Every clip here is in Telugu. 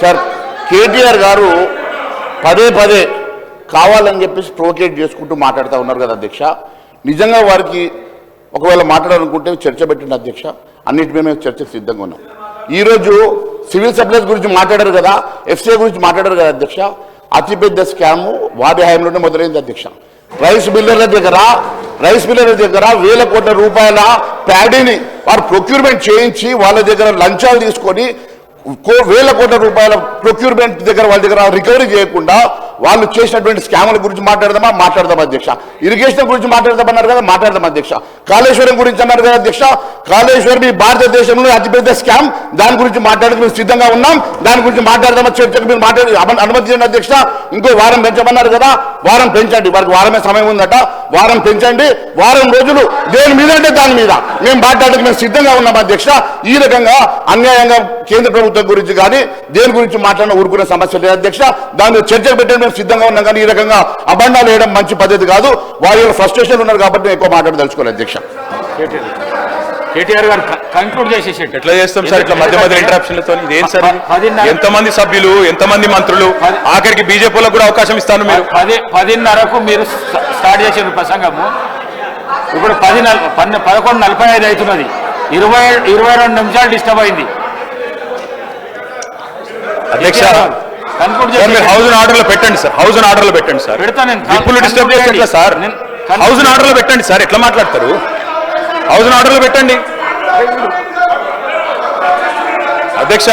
సార్ కేటీఆర్ గారు పదే పదే కావాలని చెప్పేసి ప్రొవోకేట్ చేసుకుంటూ మాట్లాడుతూ ఉన్నారు కదా అధ్యక్ష. నిజంగా వారికి ఒకవేళ మాట్లాడాలనుకుంటే చర్చ పెట్టండి అధ్యక్ష, అన్నిటి మేము చర్చకు సిద్ధంగా ఉన్నాం. ఈరోజు సివిల్ సప్లైస్ గురించి మాట్లాడారు కదా, ఎఫ్సీఐ గురించి మాట్లాడారు కదా అధ్యక్ష. అతిపెద్ద స్కాము వారి హయాంలోనే మొదలైంది అధ్యక్ష. రైస్ మిల్లర్ల దగ్గర వేల కోట్ల రూపాయల ప్యాడీని వారు ప్రొక్యూర్మెంట్ చేయించి వాళ్ళ దగ్గర లంచాలు తీసుకొని వేల కోట్ల రూపాయల ప్రొక్యూర్మెంట్ దగ్గర వాళ్ళ దగ్గర రికవరీ చేయకుండా వాళ్ళు చేసినటువంటి స్కాముల గురించి మాట్లాడదాం అధ్యక్ష. ఇరిగేషన్ గురించి మాట్లాడదామన్నారు కదా, మాట్లాడదాం అధ్యక్ష. కాళేశ్వరం గురించి అన్నారు కదా అధ్యక్ష. కాళేశ్వరం ఈ భారతదేశంలో అతిపెద్ద స్కామ్, దాని గురించి మాట్లాడడానికి మేము సిద్ధంగా ఉన్నాం. దాని గురించి మాట్లాడదామా, చర్చకు మీరు అనుమతించండి అధ్యక్ష. ఇంకో వారం పెంచమన్నారు కదా, వారం పెంచండి. వారికి వారమే సమయం ఉందట, వారం పెంచండి. వారం రోజులు దేని మీద అంటే దాని మీద మేము మాట్లాడడానికి మేము సిద్ధంగా ఉన్నాం అధ్యక్ష. ఈ రకంగా అన్యాయంగా కేంద్ర ప్రభుత్వం గురించి కానీ దేని గురించి మాట్లాడిన ఊరుకునే సమస్య లేదు అధ్యక్ష. దాని చర్చకు పెట్టే మేము సిద్ధంగా ఉన్నాం. కానీ ఈ రకంగా అబండాలు వేయడం మంచి పద్ధతి కాదు. వారి ఫ్రస్ట్రేషన్ ఉన్నారు కాబట్టి ఎక్కువ మాట్లాడదలుచుకోవాలి అధ్యక్ష. కేటీఆర్ గారు కంక్లూడ్ చేసేసాడు. ఎట్లా చేస్తాం సార్ ఇట్లా మధ్య మధ్య ఇంటరప్షన్లతో? ఇదేం సార్, ఎంతమంది సభ్యులు, ఎంతమంది మంత్రులు, ఆఖరికి బీజేపీలకు కూడా అవకాశం ఇస్తాను. మీరు 10:30కు మీరు స్టార్ట్ చేసిన ప్రసంగము ఇప్పుడు 11:45 అవుతున్నది. 22 నిమిషాలు డిస్టర్బ్ అయింది అధ్యక్ష. హౌస్ ఆర్డర్ లో పెట్టండి సార్, హౌస్ ఆర్డర్ లో పెట్టండి సార్. ఇప్పుడు డిస్టర్బ్ చేస్తే ఎట్లా సార్? హౌస్ ఆర్డర్ లో పెట్టండి సార్. ఎట్లా మాట్లాడతారు? హౌస్ ఆర్డర్ లో పెట్టండి అధ్యక్ష.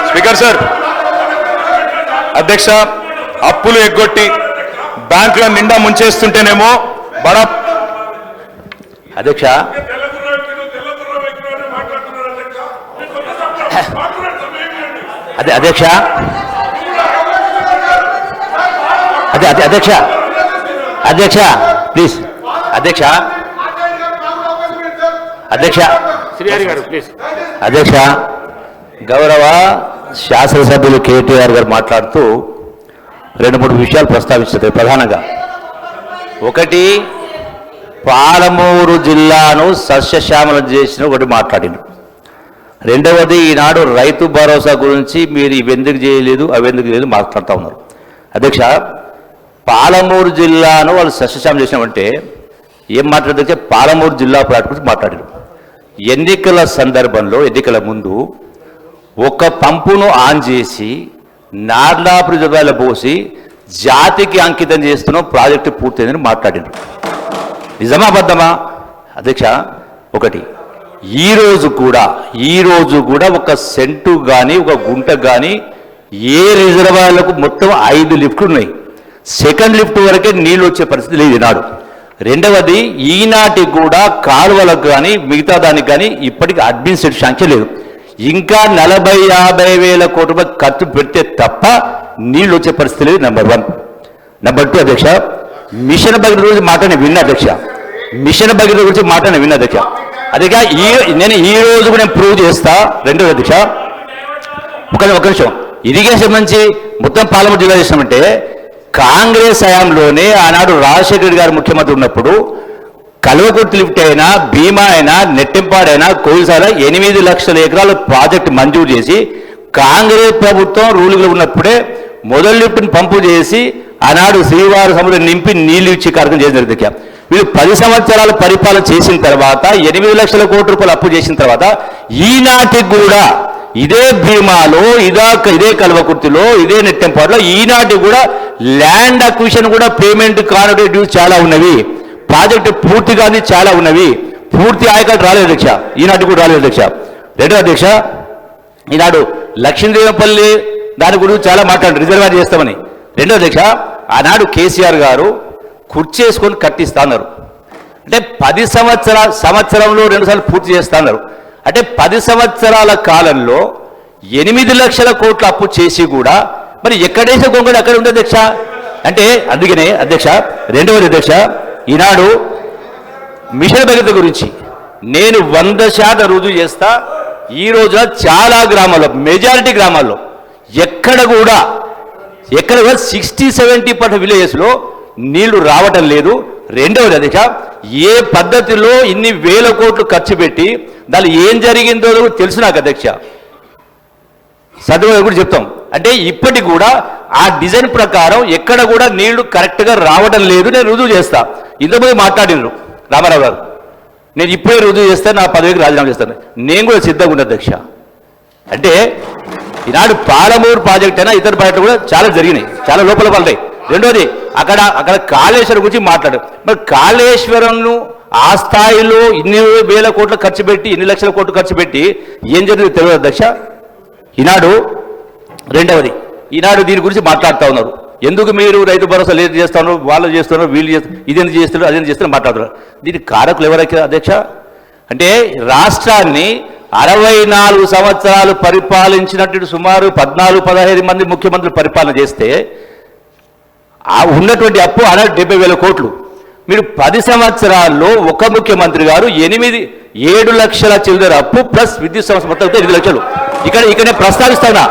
స్పీకర్ సార్, అధ్యక్ష, అప్పులు ఎగ్గొట్టి బ్యాంకుల నిండా ముంచేస్తుంటేనేమో బడా అధ్యక్ష అధ్యక్ష అధ్యక్ష అధ్యక్ష ప్లీజ్ అధ్యక్ష అధ్యక్ష శ్రీహరి గారు ప్లీజ్. అధ్యక్ష, గౌరవ శాసనసభ్యులు కేటీఆర్ గారు మాట్లాడుతూ 2-3 విషయాలు ప్రస్తావించారు. ప్రధానంగా ఒకటి, పాలమూరు జిల్లాను సస్యశ్యామలం చేసిన ఒకటి మాట్లాడిండు. రెండవది, ఈనాడు రైతు భరోసా గురించి మీరు ఇవెందుకు చేయలేదు అవెందుకు చేయలేదు మాట్లాడుతూ ఉన్నారు. అధ్యక్ష, పాలమూరు జిల్లాను వాళ్ళు సస్యశ్యామం చేసినామంటే ఏం మాట్లాడితే పాలమూరు జిల్లా ప్రాజెక్టు గురించి మాట్లాడారు. ఎన్నికల సందర్భంలో, ఎన్నికల ముందు ఒక పంపును ఆన్ చేసి నార్లాపు రిజర్వాయర్లో పోసి జాతికి అంకితం చేస్తున్నాం, ప్రాజెక్టు పూర్తయిందని మాట్లాడారు. నిజమా అబద్ధమా అధ్యక్ష? ఒకటి, ఈరోజు కూడా ఒక సెంటు కానీ ఒక గుంట కానీ ఏ రిజర్వాయర్లకు మొత్తం 5 లిఫ్ట్లు ఉన్నాయి. సెకండ్ లిఫ్ట్ వరకే నీళ్ళు వచ్చే పరిస్థితి లేదు ఈనాడు. రెండవది, ఈనాటికి కూడా కాలువలకు కానీ మిగతా దానికి కానీ ఇప్పటికీ అడ్మినిస్ట్రేటివ్ శాంక్షన్ లేదు. ఇంకా 40-50 వేల కోట్ల రూపాయలు ఖర్చు పెడితే తప్ప నీళ్ళు వచ్చే పరిస్థితి లేదు. నెంబర్ 1. నెంబర్ 2 అధ్యక్ష, మిషన్ భగీరథ గురించి మాట్లాడి విన్నా అధ్యక్ష. మిషన్ భగీరథ గురించి మాట్లాడి విన్నా అధ్యక్ష. అదేగా నేను ఈ రోజు కూడా ప్రూవ్ చేస్తా. రెండోది అధ్యక్ష, ఒక నిమిషం, ఇరిగేషన్ నుంచి మొత్తం పాలమూరు జిల్లా చేసినామంటే కాంగ్రెస్ హయాంలోనే ఆనాడు రాజశేఖర రెడ్డి గారు ముఖ్యమంత్రి ఉన్నప్పుడు కల్వకుర్తి లిఫ్ట్ అయినా, భీమా అయినా, నెట్టింపాడైనా, కోయిసాల 8 లక్షల ఎకరాలు ప్రాజెక్టు మంజూరు చేసి కాంగ్రెస్ ప్రభుత్వం రూలింగ్లో ఉన్నప్పుడే మొదటి లిఫ్ట్ని పంపు చేసి ఆనాడు శ్రీవారి సముద్రం నింపి నీళ్లు ఇచ్చి కార్యక్రమం చేసిన. వీళ్ళు 10 సంవత్సరాలు పరిపాలన చేసిన తర్వాత 8 లక్షల కోట్ల రూపాయలు అప్పు చేసిన తర్వాత ఈనాటికి కూడా ఇదే భీమాలో, ఇదే కల్వకుర్తిలో, ఇదే నెట్టెంపాడులో ఈనాటికి కూడా ల్యాండ్ అక్విజిషన్ కూడా పేమెంట్ కానటువంటి డ్యూస్ చాలా ఉన్నవి. ప్రాజెక్టు పూర్తి కానీ చాలా ఉన్నవి. పూర్తి ఆయకట్టు రాలేదు అధ్యక్ష, ఈనాటికి కూడా రాలేదు అధ్యక్ష. రెండో అధ్యక్ష, ఈనాడు లక్ష్మీదేవపల్లి దాని గురించి చాలా మాట్లాడారు, రిజర్వాయర్ చేస్తామని. రెండో అధ్యక్ష, ఆనాడు కేసీఆర్ గారు కుర్చేసుకొని కట్టిస్తా అన్నారు. అంటే 10 సంవత్సరంలో 2 సార్లు పూర్తి చేస్తా అన్నారు. అంటే 10 సంవత్సరాల కాలంలో 8 లక్షల కోట్ల అప్పు చేసి కూడా మరి ఎక్కడేసే కొంగడు అక్కడ ఉంది అధ్యక్ష. అంటే అందుకనే అధ్యక్ష, రెండవది అధ్యక్ష, ఈనాడు మిషన్ భగీరథ గురించి నేను 100% రుజువు చేస్తా. ఈ రోజున చాలా గ్రామాల్లో, మెజారిటీ గ్రామాల్లో ఎక్కడ కూడా 60-70% విలేజెస్లో నీళ్లు రావటం లేదు. రెండవది అధ్యక్ష, ఏ పద్ధతిలో ఇన్ని వేల కోట్లు ఖర్చు పెట్టి దాని ఏం జరిగిందో తెలుసు నాకు అధ్యక్ష. సర్దుబాటు కూడా చెప్తాం. అంటే ఇప్పటికి కూడా ఆ డిజైన్ ప్రకారం ఎక్కడ కూడా నీళ్లు కరెక్ట్గా రావడం లేదు, నేను రుజువు చేస్తా. ఇంతకుముందు మాట్లాడినారు రామారావు గారు, నేను ఇప్పుడే రుజువు చేస్తే నా పదవికి రాజీనామా చేస్తాను. నేను కూడా సిద్ధంగా ఉన్నా అధ్యక్ష. అంటే ఈనాడు పాలమూరు ప్రాజెక్ట్ అయినా ఇతర ప్రాజెక్టులు కూడా చాలా జరిగినాయి, చాలా లోపల పడ్డాయి. రెండోది అక్కడ కాళేశ్వరం గురించి మాట్లాడారు. మరి కాళేశ్వరంను ఆ స్థాయిలో ఇన్ని వేల కోట్లు ఖర్చు పెట్టి, ఇన్ని లక్షల కోట్లు ఖర్చు పెట్టి ఏం జరిగింది తెలియదు అధ్యక్ష. ఈనాడు రెండవది, ఈనాడు దీని గురించి మాట్లాడుతూ ఉన్నారు. ఎందుకు మీరు రైతు భరోసా లేదు చేస్తున్నారు, వాళ్ళు చేస్తున్నారు, వీళ్ళు చేస్తున్నారు, ఇదేందుకు చేస్తున్నారు, అదేందుకు చేస్తున్నారు మాట్లాడుతున్నారు. దీనికి కారకులు ఎవరైతే అధ్యక్ష? అంటే రాష్ట్రాన్ని 64 సంవత్సరాలు పరిపాలించినట్టు సుమారు 14-15 మంది ముఖ్యమంత్రులు పరిపాలన చేస్తే ఆ ఉన్నటువంటి అప్పు 70,000 కోట్లు. మీరు 10 సంవత్సరాల్లో ఒక ముఖ్యమంత్రి గారు 7 లక్షల చిల్లర అప్పు ప్లస్ విద్యుత్ సంస్థ మొత్తం 8 లక్షలు. ఇక్కడ ప్రస్తావిస్తా ఉన్నా.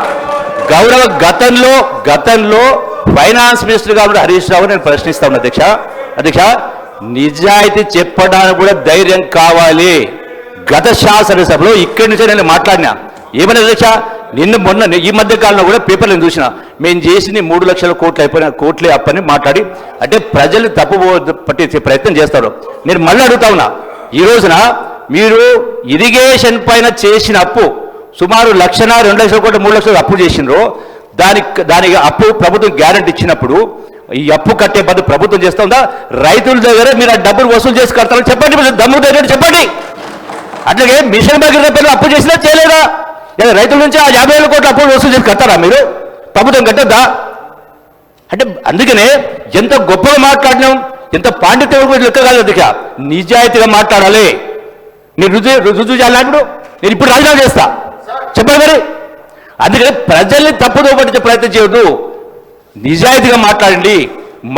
గతంలో ఫైనాన్స్ మినిస్టర్ గారు హరీష్ రావు నేను ప్రశ్నిస్తా ఉన్నా అధ్యక్ష, నిజాయితీ చెప్పడానికి కూడా ధైర్యం కావాలి. గత శాసనసభలో ఇక్కడి నుంచే నేను మాట్లాడినా. ఏమన్నా అధ్యక్ష, మొన్న ఈ మధ్య కాలంలో కూడా పేపర్లను చూసిన, మేము చేసింది 3 లక్షల కోట్లే అప్పని మాట్లాడి, అంటే ప్రజలు తప్పు పట్టించే ప్రయత్నం చేస్తారు. నేను మళ్ళీ అడుగుతా ఉన్నా, ఈ రోజున మీరు ఇరిగేషన్ పైన చేసిన అప్పు సుమారు 1,00,000, 2 లక్షల కోట్లు, 3 లక్షలు అప్పు చేసినారు. దానికి అప్పు ప్రభుత్వం గ్యారెంటీ ఇచ్చినప్పుడు ఈ అప్పు కట్టే బదులు ప్రభుత్వం చేస్తుందా? రైతుల దగ్గర మీరు ఆ డబ్బులు వసూలు చేసి కడతారని చెప్పండి, దమ్ము దగ్గర చెప్పండి. అట్లాగే మిషన్ భగీరథ పేరు అప్పు చేసినా చేయలేదా? రైతుల నుంచి ఆ 50,000 కోట్ల అప్పు వసూలు చేసి కడతారా మీరు? ప్రభుత్వం కట్టద్దా? అంటే అందుకనే ఎంత గొప్పగా మాట్లాడినాం, ఎంత పాండిత్యం లెక్క కాదు అధ్యక్ష. నిజాయితీగా మాట్లాడాలి. మీరు రుజువు చేయాలన్నప్పుడు నేను ఇప్పుడు రాజీనామా చేస్తా చెప్పండి మరి. అందుకని ప్రజల్ని తప్పుదో పట్టించే ప్రయత్నం చేయొద్దు, నిజాయితీగా మాట్లాడండి.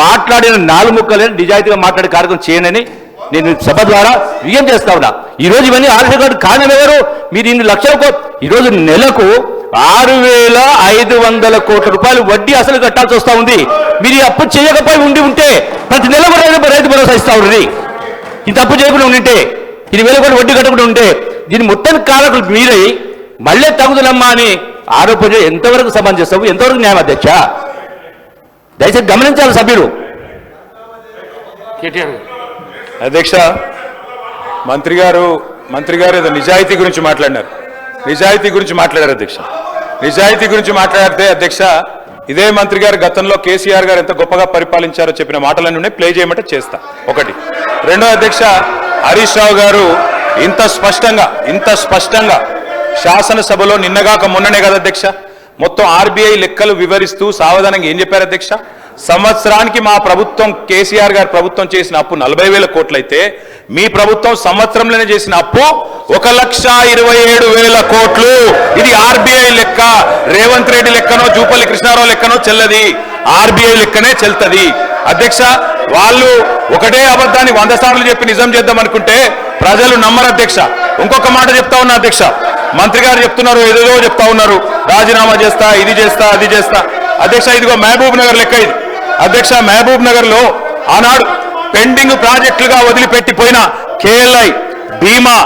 మాట్లాడిన 4 ముక్కలని నిజాయితీగా మాట్లాడే కార్యక్రమం చేయనని నేను సభ ద్వారా విజయం చేస్తా ఉన్నా. ఈరోజు ఇవన్నీ ఆర్డర్ కారణం ఎవరు? మీరు ఇన్ని లక్షల ఈరోజు నెలకు 6,500 కోట్ల రూపాయలు వడ్డీ అసలు కట్టాల్సి వస్తూ ఉంది. మీరు ఈ అప్పు చేయకపోయి ఉంటే ప్రతి నెల రైతు భరోసా ఇస్తా ఉండండి. ఇంత అప్పు చేయకుండా ఉంటే, 20,000 కోట్లు వడ్డీ కట్టకుండా ఉంటే, దీని మొత్తానికి కారకులు మీరై మళ్ళీ తగుదలమ్మా అని ఆరోపణ ఎంతవరకు సమంజసం, ఎంతవరకు న్యాయం అధ్యక్ష? దయచేసి గమనించాలి సభ్యులు. అధ్యక్ష, మంత్రి గారు ఏదో నిజాయితీ గురించి మాట్లాడినారు. నిజాయితీ గురించి మాట్లాడారు అధ్యక్ష. నిజాయితీ గురించి మాట్లాడితే అధ్యక్ష, ఇదే మంత్రి గారు గతంలో కేసీఆర్ గారు ఎంత గొప్పగా పరిపాలించారో చెప్పిన మాటలన్నీ ప్లే చేయమంటే చేస్తా. ఒకటి. రెండో అధ్యక్ష, హరీష్ రావు గారు ఇంత స్పష్టంగా శాసనసభలో నిన్నగాక మొన్ననే కదా అధ్యక్ష మొత్తం ఆర్బీఐ లెక్కలు వివరిస్తూ సావధానంగా ఏం చెప్పారు అధ్యక్ష? సంవత్సరానికి మా ప్రభుత్వం, కేసీఆర్ గారి ప్రభుత్వం చేసిన అప్పు 40,000 కోట్లయితే మీ ప్రభుత్వం సంవత్సరంలోనే చేసిన అప్పు 1,27,000 కోట్లు. ఇది ఆర్బీఐ లెక్క. రేవంత్ రెడ్డి లెక్కనో జూపల్లి కృష్ణారావు లెక్కనో చెల్లది, ఆర్బీఐ లెక్కనే చెల్తది అధ్యక్ష. వాళ్ళు ఒకటే అబద్ధాన్ని 100 సార్లు చెప్పి నిజం చేద్దాం అనుకుంటే ప్రజలు నమ్మరు అధ్యక్ష. ఇంకొక మాట చెప్తా ఉన్నా అధ్యక్ష, మంత్రి గారు చెప్తున్నారు, ఏదేదో చెప్తా ఉన్నారు, రాజీనామా చేస్తా, ఇది చేస్తా, అది చేస్తా. అధ్యక్ష, ఇదిగో మహబూబ్ నగర్ లెక్క ఇది అధ్యక్ష. మహబూబ్ నగర్ లో ఆనాడు పెండింగ్ ప్రాజెక్టులుగా వదిలిపెట్టిపోయిన కేఎల్ఐ, భీమా,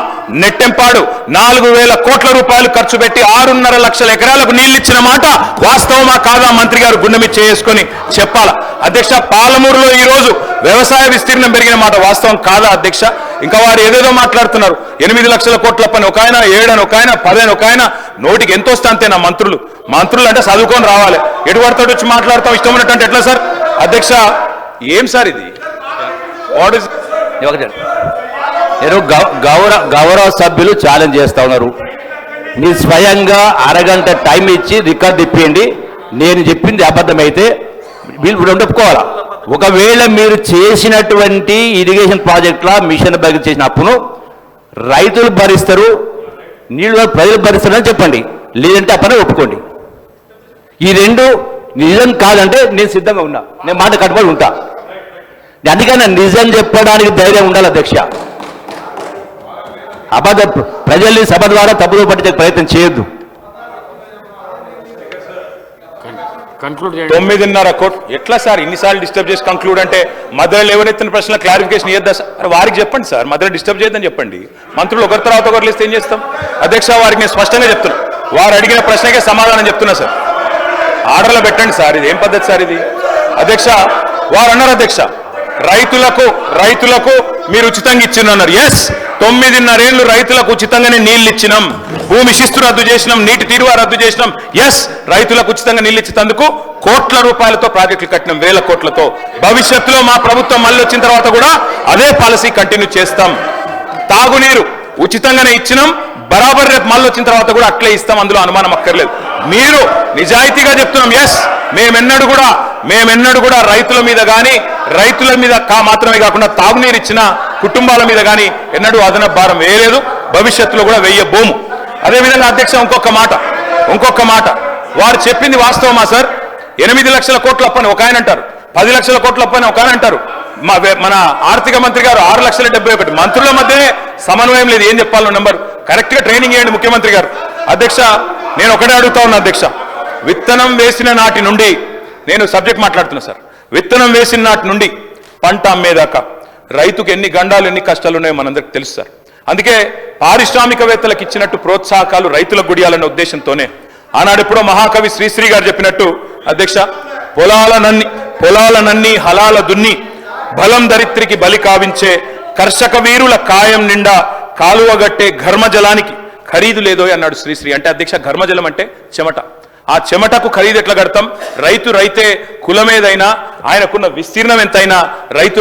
నెట్టెంపాడు 4,000 కోట్ల రూపాయలు ఖర్చు పెట్టి 6.5 లక్షల ఎకరాలకు నీళ్లిచ్చిన మాట వాస్తవమా కాదా మంత్రి గారు గుండె మీద చేసుకొని చెప్పాలా అధ్యక్ష? పాలమూరులో ఈ రోజు వ్యవసాయ విస్తీర్ణం పెరిగిన మాట వాస్తవం కాదా అధ్యక్ష? ఇంకా వారు ఏదేదో మాట్లాడుతున్నారు. 8 లక్షల కోట్ల పని ఒక ఆయన, 7 అని ఒక ఆయన, 10 అని ఒక ఆయన. నోటికి ఎంత వస్తే అంతేనా మంత్రులు అంటే చదువుకొని రావాలి. ఎటువడతాడు వచ్చి మాట్లాడతాం ఇష్టం ఉన్నట్టు ఎట్లా సార్ అధ్యక్ష? ఏం సార్ ఇది? వాట్ ఇస్ గౌరవ సభ్యులు ఛాలెంజ్ చేస్తా ఉన్నారు. మీరు స్వయంగా అరగంట టైం ఇచ్చి రికార్డు ఇప్పియండి. నేను చెప్పింది అబద్ధమైతే వీళ్ళు ఒప్పుకోవాలా? ఒకవేళ మీరు చేసినటువంటి ఇరిగేషన్ ప్రాజెక్టుల మిషన్ భగీరథ చేసిన అప్పును రైతులు భరిస్తారు, నీళ్ళు ప్రజలు భరిస్తారని చెప్పండి. లేదంటే అప్పనే ఒప్పుకోండి. ఈ రెండు నిజం కాదంటే నేను సిద్ధంగా ఉన్నా, నేను మాట కట్టుబడి ఉంటా. అందుకని నిజం చెప్పడానికి ధైర్యం ఉండాలి అధ్యక్ష. ప్రజల్ని సభ ద్వారా తప్పుదో పట్టించే ప్రయత్నం చేయొద్దు. 9.5 కోట్లు ఎట్లా సార్? ఇన్నిసార్లు డిస్టర్బ్ చేసి కంక్లూడ్ అంటే మధ్యలో లేవనెత్తిన ప్రశ్న క్లారిఫికేషన్ ఇవ్వద్దా సార్? వారికి చెప్పండి సార్, మధ్యలో డిస్టర్బ్ చేయొద్దని చెప్పండి. మంత్రులు ఒకరి తర్వాత ఒకరు లేస్తే ఏం చేస్తాం అధ్యక్ష? వారికి నేను స్పష్టంగా చెప్తున్నా, వారు అడిగిన ప్రశ్నకే సమాధానం చెప్తున్నా సార్. ఆర్డర్లో పెట్టండి సార్, ఇది ఏం పద్ధతి సార్ ఇది? అధ్యక్ష, వారు అన్నారు అధ్యక్ష, రైతులకు మీరు ఉచితంగా ఇచ్చిన్నారు. ఎస్, 9.5 ఏళ్ళు రైతులకు ఉచితంగానే నీళ్లు ఇచ్చినాం. భూమి శిస్తు రద్దు చేసినాం, నీటి తీరువా రద్దు చేసినాం. ఎస్, రైతులకు ఉచితంగా నీళ్లు ఇచ్చేందుకు కోట్ల రూపాయలతో ప్రాజెక్టులు కట్టినాం, వేల కోట్లతో. భవిష్యత్తులో మా ప్రభుత్వం మళ్ళీ వచ్చిన తర్వాత కూడా అదే పాలసీ కంటిన్యూ చేస్తాం. తాగునీరు ఉచితంగానే ఇచ్చినాం, బరాబర్ రేపు మళ్ళీ వచ్చిన తర్వాత కూడా అట్లే ఇస్తాం, అందులో అనుమానం అక్కర్లేదు. మీరు నిజాయితీగా చెప్తున్నాం. ఎస్, మేమెన్నడూ కూడా రైతుల మీద కానీ, రైతుల మీద మాత్రమే కాకుండా తాగునీరు ఇచ్చిన కుటుంబాల మీద కానీ ఎన్నడూ అదనపు భారం వేయలేదు, భవిష్యత్తులో కూడా వెయ్యబోము. అదేవిధంగా అధ్యక్ష, ఇంకొక మాట వారు చెప్పింది వాస్తవమా సార్? 8 లక్షల కోట్ల అప్పని ఒక ఆయన అంటారు, 10 లక్షల కోట్ల అప్పని ఒక ఆయన అంటారు. మన ఆర్థిక మంత్రి గారు 6,71,000. మంత్రుల మధ్యనే సమన్వయం లేదు. ఏం చెప్పాలో నెంబర్ కరెక్ట్ గా ట్రైనింగ్ చేయండి ముఖ్యమంత్రి గారు. అధ్యక్ష, నేను ఒకటే అడుగుతా ఉన్నా అధ్యక్ష, విత్తనం వేసిన నాటి నుండి, నేను సబ్జెక్ట్ మాట్లాడుతున్నా సార్, విత్తనం వేసిన నాటి నుండి పంట అమ్మేదాకా రైతుకు ఎన్ని గండాలు ఎన్ని కష్టాలు ఉన్నాయో మనందరికి తెలుసు సార్. అందుకే పారిశ్రామికవేత్తలకు ఇచ్చినట్టు ప్రోత్సాహకాలు రైతులకు గుడియాలనే ఉద్దేశంతోనే ఆనాడు ఎప్పుడో మహాకవి శ్రీశ్రీ గారు చెప్పినట్టు అధ్యక్ష, పొలాలనన్నీ హలాల దున్ని బలం దరిత్రికి బలి కావించే కర్షక వీరుల కాయం నిండా కాలువగట్టే ఘర్మజలానికి ఖరీదు లేదో అన్నాడు శ్రీశ్రీ. అంటే అధ్యక్ష, ఘర్మజలం అంటే చెమట. ఆ చెమటకు ఖరీదు ఎట్లా కడతాం? రైతే కులమేదైనా, ఆయనకున్న విస్తీర్ణం ఎంతైనా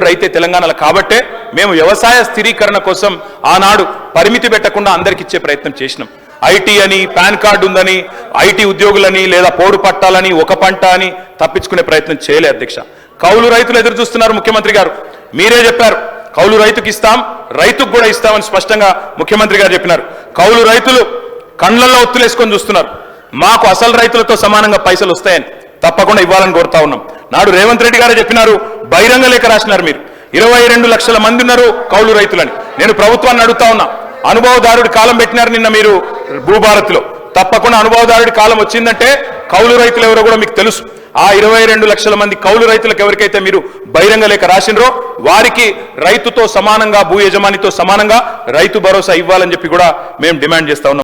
రైతే తెలంగాణలో. కాబట్టే మేము వ్యవసాయ స్థిరీకరణ కోసం ఆనాడు పరిమితి పెట్టకుండా అందరికి ఇచ్చే ప్రయత్నం చేసినాం. ఐటీ అని, పాన్ కార్డు ఉందని, ఐటీ ఉద్యోగులని లేదా పోడు పట్టాలని, ఒక పంట అని తప్పించుకునే ప్రయత్నం చేయలే అధ్యక్ష. కౌలు రైతులు ఎదురు చూస్తున్నారు. ముఖ్యమంత్రి గారు మీరే చెప్పారు, కౌలు రైతుకి ఇస్తాం, రైతుకు కూడా ఇస్తామని స్పష్టంగా ముఖ్యమంత్రి గారు చెప్పినారు. కౌలు రైతులు కండ్లల్లో ఒత్తులేసుకొని చూస్తున్నారు. మాకు అసలు రైతులతో సమానంగా పైసలు వస్తాయని తప్పకుండా ఇవ్వాలని కోరుతా ఉన్నాం. నాడు రేవంత్ రెడ్డి గారే చెప్పినారు, బహిరంగ లేఖ రాసినారు. మీరు 22 లక్షల మంది ఉన్నారు కౌలు రైతులని. నేను ప్రభుత్వాన్ని అడుగుతా ఉన్నా, అనుభవదారుడి కాలం పెట్టినారు నిన్న మీరు భూభారత్లో. తప్పకుండా అనుభవదారుడి కాలం వచ్చిందంటే కౌలు రైతులు ఎవరో కూడా మీకు తెలుసు. ఆ 22 లక్షల మంది కౌలు రైతులకు ఎవరికైతే మీరు బహిరంగ లేఖ రాసినరో వారికి రైతుతో సమానంగా, భూ యజమానితో సమానంగా రైతు భరోసా ఇవ్వాలని చెప్పి కూడా మేము డిమాండ్ చేస్తా ఉన్నాం.